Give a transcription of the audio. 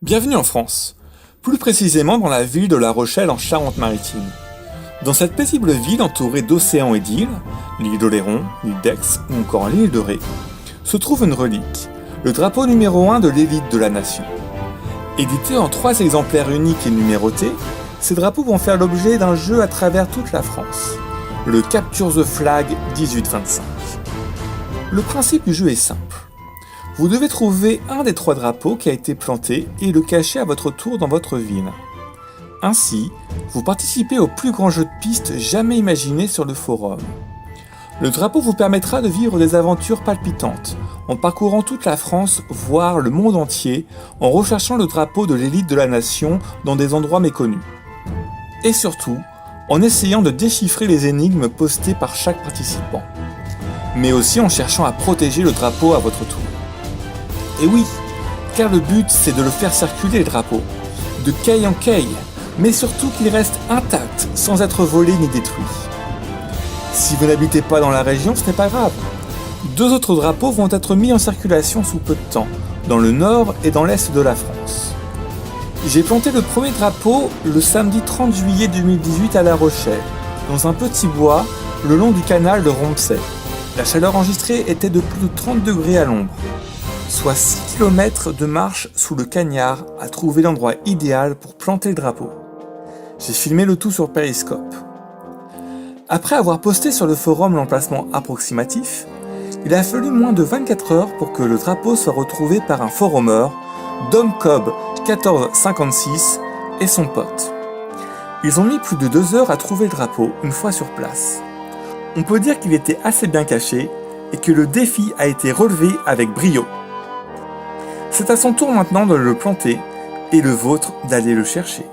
Bienvenue en France, plus précisément dans la ville de La Rochelle en Charente-Maritime. Dans cette paisible ville entourée d'océans et d'îles, l'île d'Oléron, l'île d'Aix ou encore l'île de Ré, se trouve une relique, le drapeau numéro 1 de l'élite de la nation. Édité en 3 exemplaires uniques et numérotés, ces drapeaux vont faire l'objet d'un jeu à travers toute la France, le Capture the Flag 1825. Le principe du jeu est simple. Vous devez trouver un des 3 drapeaux qui a été planté et le cacher à votre tour dans votre ville. Ainsi, vous participez au plus grand jeu de piste jamais imaginé sur le forum. Le drapeau vous permettra de vivre des aventures palpitantes, en parcourant toute la France, voire le monde entier, en recherchant le drapeau de l'élite de la nation dans des endroits méconnus. Et surtout, en essayant de déchiffrer les énigmes postées par chaque participant. Mais aussi en cherchant à protéger le drapeau à votre tour. Et oui, car le but c'est de le faire circuler le drapeau, de quai en quai, mais surtout qu'il reste intact sans être volé ni détruit. Si vous n'habitez pas dans la région, ce n'est pas grave. 2 autres drapeaux vont être mis en circulation sous peu de temps, dans le nord et dans l'est de la France. J'ai planté le premier drapeau le samedi 30 juillet 2018 à La Rochelle, dans un petit bois le long du canal de Rompsay. La chaleur enregistrée était de plus de 30 degrés à l'ombre. Soit 6 km de marche sous le cagnard à trouver l'endroit idéal pour planter le drapeau. J'ai filmé le tout sur Periscope. Après avoir posté sur le forum l'emplacement approximatif, il a fallu moins de 24 heures pour que le drapeau soit retrouvé par un forumeur, DomCob1456 et son pote. Ils ont mis plus de 2 heures à trouver le drapeau une fois sur place. On peut dire qu'il était assez bien caché et que le défi a été relevé avec brio. C'est à son tour maintenant de le planter et le vôtre d'aller le chercher.